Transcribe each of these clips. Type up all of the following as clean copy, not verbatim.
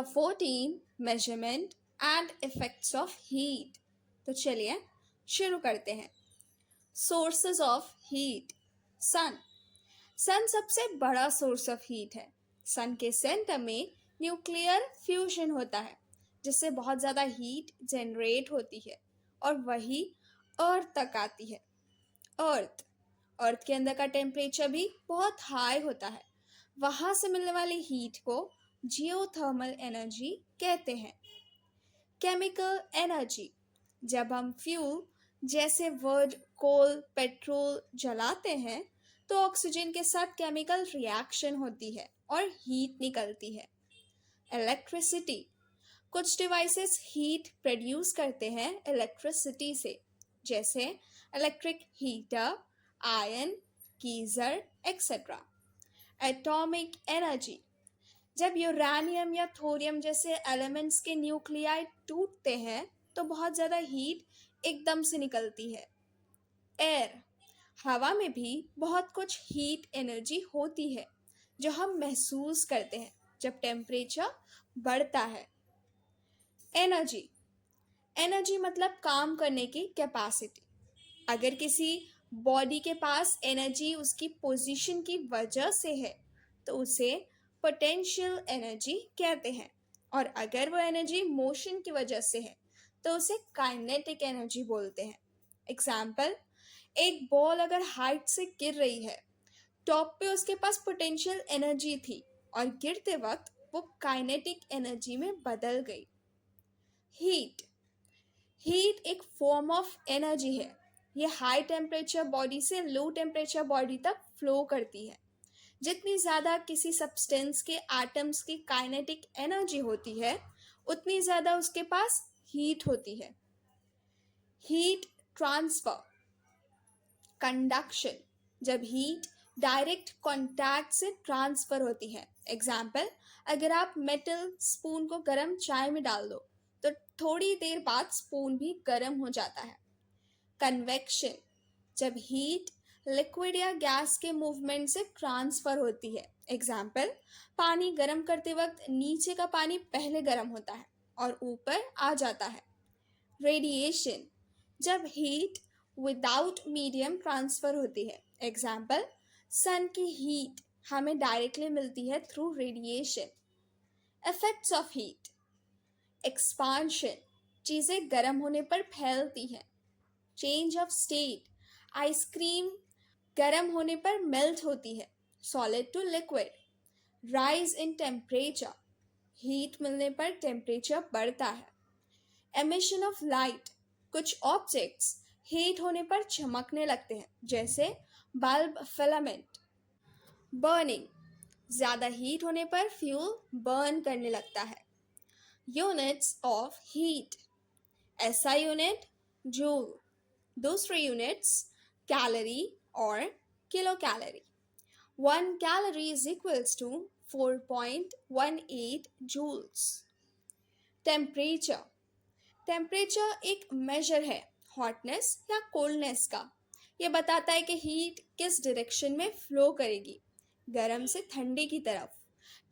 Chapter 14 Measurement and Effects of Heat। तो चलिए शुरू करते हैं। Sources of Heat। सन। सन सबसे बड़ा सोर्स ऑफ हीट है। सन के सेंटर में न्यूक्लियर फ्यूजन होता है जिससे बहुत ज़्यादा हीट जनरेट होती है और वही अर्थ तक आती है। अर्थ अर्थ के अंदर का टेम्परेचर भी बहुत हाई होता है। वहाँ से मिलने वाली हीट को जियोथर्मल एनर्जी कहते हैं। Chemical energy. जब हम फ्यूल जैसे वर्ड कोल पेट्रोल जलाते हैं तो ऑक्सीजन के साथ केमिकल रिएक्शन होती है और हीट निकलती है। इलेक्ट्रिसिटी। कुछ डिवाइसेस हीट प्रोड्यूस करते हैं इलेक्ट्रिसिटी से, जैसे electric heater, iron, geyser etcetera. Atomic energy. जब यूरेनियम या थोरियम जैसे एलिमेंट्स के न्यूक्लियाई टूटते हैं तो बहुत ज़्यादा हीट एकदम से निकलती है। एयर। हवा में भी बहुत कुछ हीट एनर्जी होती है जो हम महसूस करते हैं जब टेम्परेचर बढ़ता है। एनर्जी। एनर्जी मतलब काम करने की कैपेसिटी। अगर किसी बॉडी के पास एनर्जी उसकी पोजीशन की वजह से है तो उसे पोटेंशियल एनर्जी कहते हैं, और अगर वो एनर्जी मोशन की वजह से है तो उसे काइनेटिक एनर्जी बोलते हैं। एग्जाम्पल, एक बॉल अगर हाइट से गिर रही है, टॉप पे उसके पास पोटेंशियल एनर्जी थी और गिरते वक्त वो काइनेटिक एनर्जी में बदल गई। हीट। हीट एक फॉर्म ऑफ एनर्जी है। ये हाई टेम्परेचर बॉडी से लो टेम्परेचर बॉडी तक फ्लो करती है। जितनी ज़्यादा किसी सब्सटेंस के एटम्स की काइनेटिक एनर्जी होती है उतनी ज़्यादा उसके पास हीट होती है। Heat transfer. कंडक्शन। जब हीट डायरेक्ट कांटेक्ट से ट्रांसफर होती है। एग्जाम्पल, अगर आप मेटल स्पून को गर्म चाय में डाल दो तो थोड़ी देर बाद स्पून भी गर्म हो जाता है। कन्वेक्शन। जब हीट लिक्विड या गैस के मूवमेंट से ट्रांसफर होती है। एग्जाम्पल, पानी गर्म करते वक्त नीचे का पानी पहले गर्म होता है और ऊपर आ जाता है। रेडिएशन। जब हीट विदाउट मीडियम ट्रांसफर होती है। एग्जाम्पल, सन की हीट हमें डायरेक्टली मिलती है through radiation. Effects of heat. Expansion. चीज़ें गर्म होने पर फैलती हैं। Change of state. आइसक्रीम गर्म होने पर मेल्ट होती है, solid to liquid. Rise in temperature. Heat मिलने पर टेम्परेचर बढ़ता है। Emission of light. कुछ ऑब्जेक्ट्स हीट होने पर चमकने लगते हैं, जैसे बल्ब फिलामेंट। बर्निंग। ज़्यादा हीट होने पर फ्यूल बर्न करने लगता है। Units of heat. SI unit joule. दूसरे यूनिट्स कैलोरी और kilocalorie. 1 calorie is equals to 4.18 joules। Temperature. Temperature एक मेजर है हॉटनेस या कोल्डनेस का। ये बताता है कि हीट किस डायरेक्शन में फ्लो करेगी, गर्म से ठंडे की तरफ।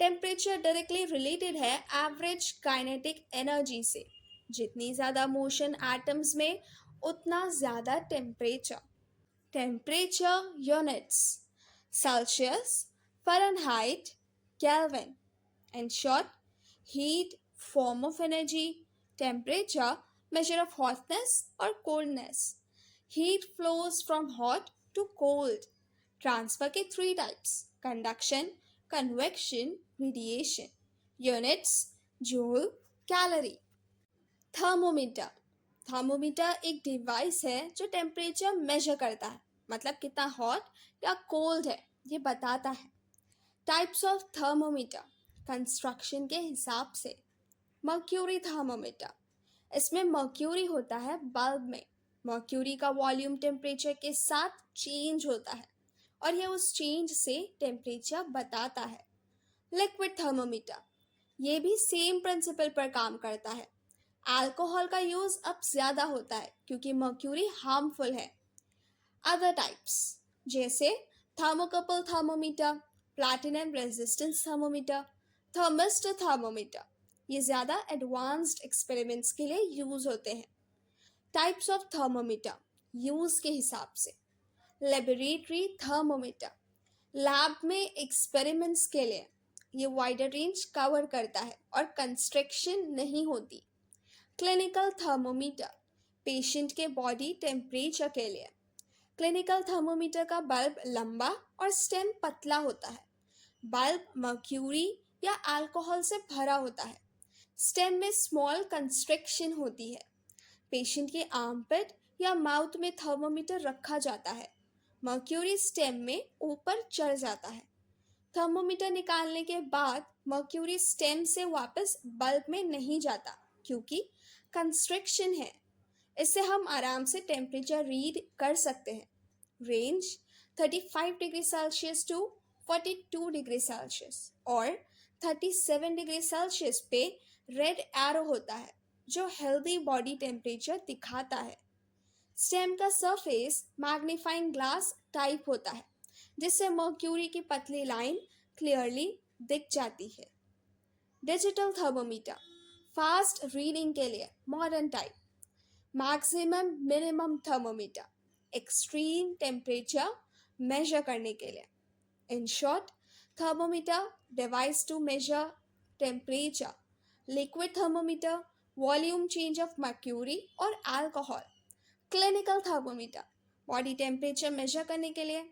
टेम्परेचर डायरेक्टली रिलेटेड है एवरेज काइनेटिक एनर्जी से। जितनी ज़्यादा मोशन एटम्स में उतना ज़्यादा temperature. Temperature units Celsius, Fahrenheit, kelvin. In short, heat, form of energy, temperature, measure of hotness or coldness. Heat flows from hot to cold. Transfer के 3 types: conduction, convection, radiation. Units: joule, calorie. Thermometer. Thermometer एक device है जो temperature measure करता है, मतलब कितना hot या cold है ये बताता है। टाइप्स ऑफ थर्मोमीटर कंस्ट्रक्शन के हिसाब से। मर्क्यूरी थर्मोमीटर, इसमें मर्क्यूरी होता है बल्ब में। मर्क्यूरी का वॉल्यूम टेम्परेचर के साथ चेंज होता है और यह उस चेंज से टेम्परेचर बताता है। लिक्विड थर्मोमीटर, ये भी सेम प्रिंसिपल पर काम करता है। अल्कोहल का यूज़ अब ज़्यादा होता है क्योंकि मर्क्यूरी हार्मफुल है। अदर टाइप्स जैसे thermocouple thermometer, platinum resistance thermometer, thermistor thermometer, ये ज़्यादा एडवांस्ड एक्सपेरिमेंट्स के लिए यूज़ होते हैं। टाइप्स ऑफ थर्मोमीटर यूज़ के हिसाब से। लेबोरेटरी थर्मोमीटर लैब में एक्सपेरिमेंट्स के लिए, ये वाइडर रेंज कवर करता है और कंस्ट्रक्शन नहीं होती। क्लिनिकल थर्मोमीटर पेशेंट के बॉडी टेम्परेचर के लिए। क्लिनिकल थर्मोमीटर का बल्ब लंबा और स्टेम पतला होता है। बल्ब मर्क्यूरी या अल्कोहल से भरा होता है। स्टेम में स्मॉल कंस्ट्रक्शन होती है। पेशेंट के आर्मपिट या माउथ में थर्मोमीटर रखा जाता है। मर्क्यूरी स्टेम में ऊपर चढ़ जाता है। थर्मोमीटर निकालने के बाद मर्क्यूरी स्टेम से वापस बल्ब में नहीं जाता क्योंकि कंस्ट्रक्शन है। इससे हम आराम से टेम्परेचर रीड कर सकते हैं। Range 35 degree Celsius to 42 degree Celsius और 37 डिग्री सेल्सियस पे रेड एरो होता है जो हेल्दी बॉडी टेम्परेचर दिखाता है। स्टेम का सरफेस मैग्नीफाइंग ग्लास टाइप होता है जिससे मर्क्यूरी की पतली लाइन क्लियरली दिख जाती है। डिजिटल थर्मोमीटर फास्ट रीडिंग के लिए modern type. Maximum minimum thermometer extreme temperature measure करने के लिए। In short, thermometer device to measure temperature. Liquid thermometer volume change of mercury और alcohol. Clinical thermometer body temperature measure करने के लिए।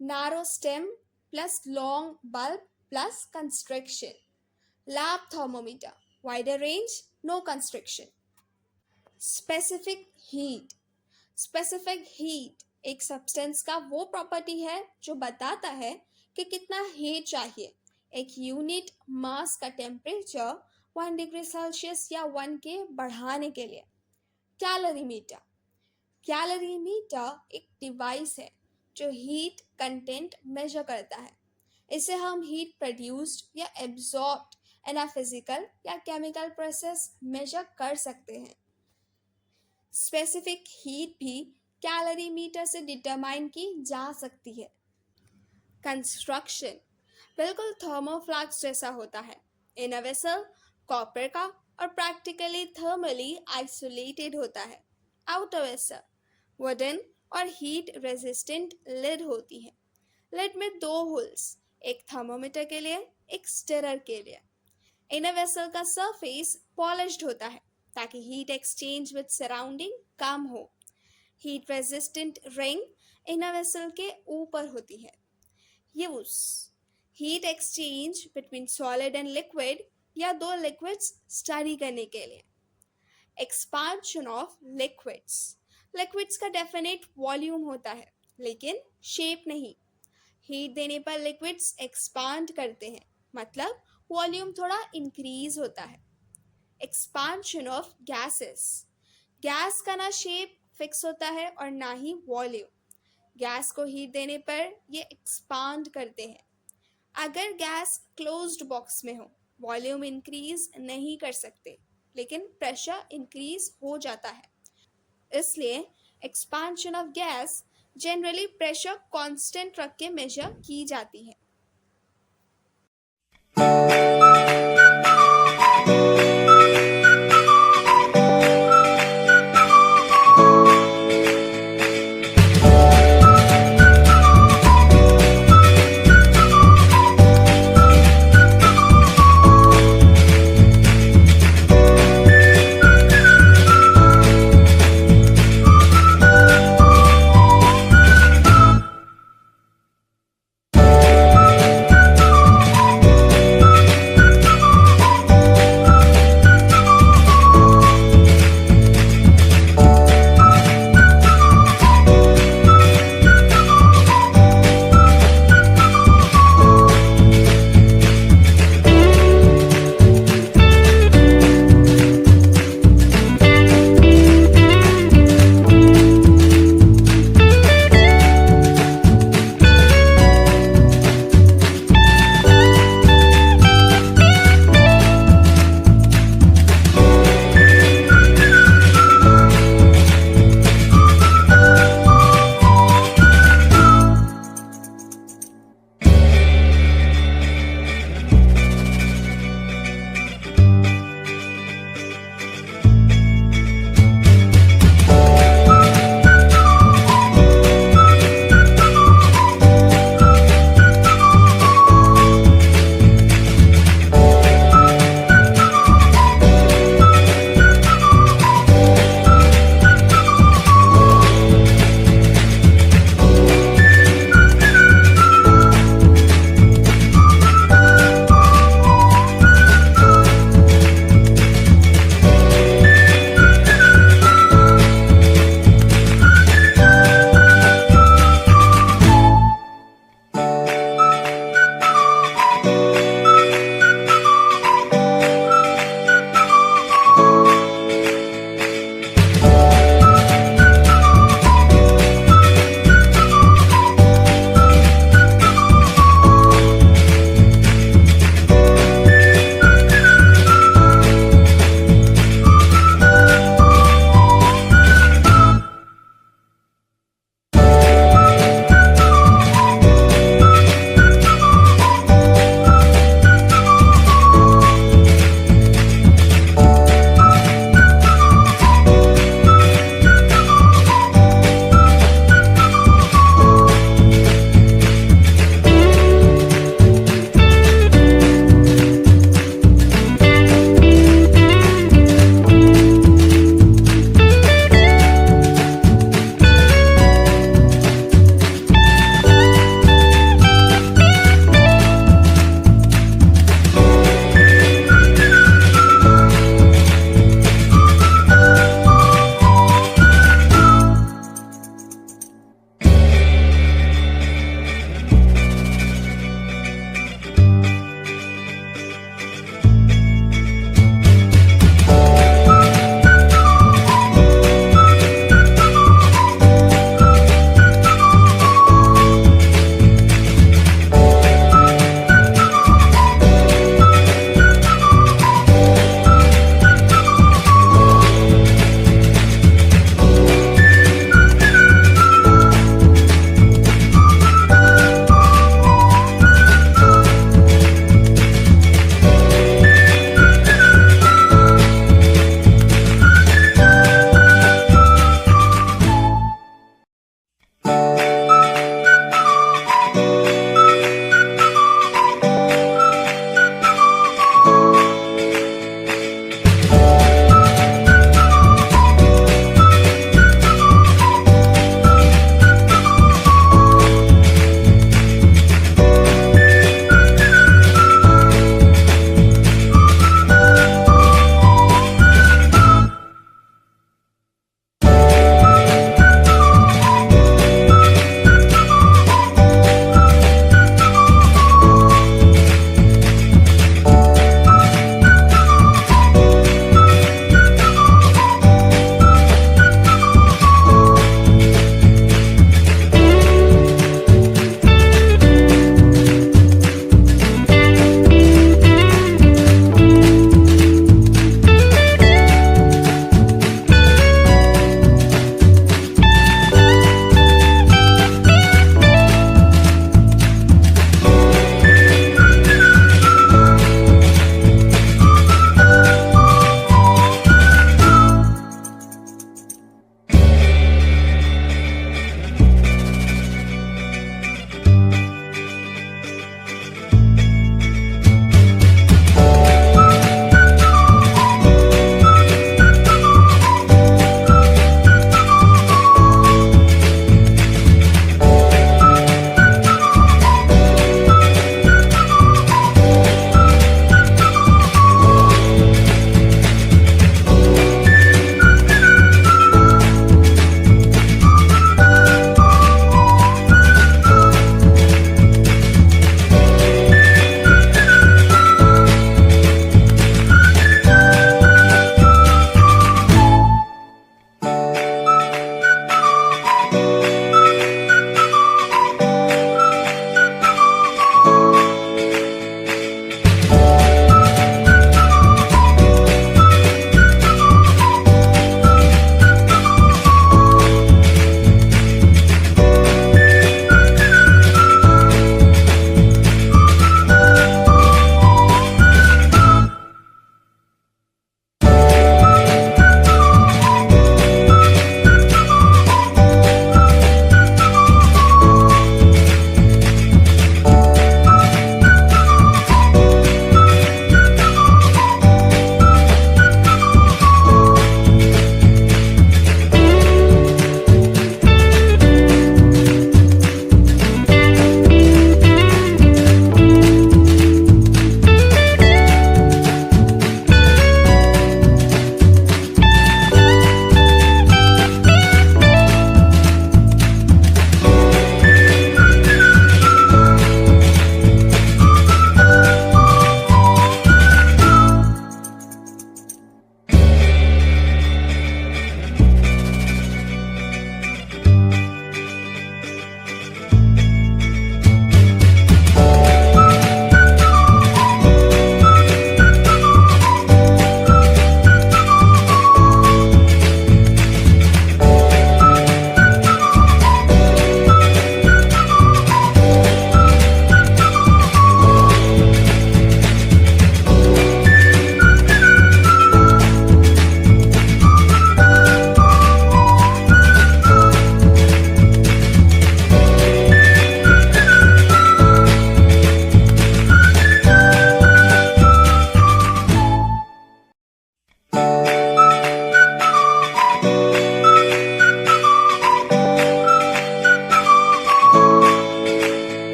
Narrow stem plus long bulb plus construction. Lab thermometer wider range, no construction. Specific heat. Specific heat एक substance का वो property है जो बताता है कि कितना हीट चाहिए एक यूनिट मास का टेम्परेचर 1 डिग्री सेल्सियस या 1 के बढ़ाने के लिए। कैलोरीमीटर। कैलोरीमीटर एक डिवाइस है जो हीट कंटेंट मेजर करता है। इसे हम हीट प्रोड्यूस्ड या एब्जॉर्ब्ड इन अ फिजिकल या केमिकल प्रोसेस मेजर कर सकते हैं। स्पेसिफिक हीट भी कैलोरीमीटर से डिटरमाइन की जा सकती है। कंस्ट्रक्शन बिल्कुल थर्मोफ्लास्क जैसा होता है। इन अ वेसल कॉपर का और प्रैक्टिकली थर्मली आइसोलेटेड होता है। आउटर वेसल वुडन और हीट रेजिस्टेंट लिड होती है। लिड में 2 होल्स, एक थर्मोमीटर के लिए एक स्टिरर के लिए। इनर वेसल का सरफेस पॉलिश्ड होता है ताकि हीट एक्सचेंज विद सराउंडिंग कम हो। Heat resistant ring inner vessel के ऊपर होती है। Use heat exchange between solid and liquid या 2 लिक्विड्स स्टडी करने के लिए। Expansion of liquids. लिक्विड्स का डेफिनेट वॉल्यूम होता है लेकिन शेप नहीं। हीट देने पर लिक्विड्स एक्सपांड करते हैं, मतलब वॉल्यूम थोड़ा इंक्रीज होता है। Expansion of gases. गैस का ना शेप फिक्स होता है और ना ही वॉल्यूम। गैस को हीट देने पर ये एक्सपांड करते हैं। अगर गैस क्लोज्ड बॉक्स में हो वॉल्यूम इंक्रीज नहीं कर सकते लेकिन प्रेशर इंक्रीज हो जाता है। इसलिए expansion of gas generally pressure constant रख के मेजर की जाती है।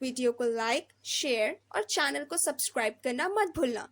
वीडियो को लाइक, शेयर और चैनल को सब्सक्राइब करना मत भूलना।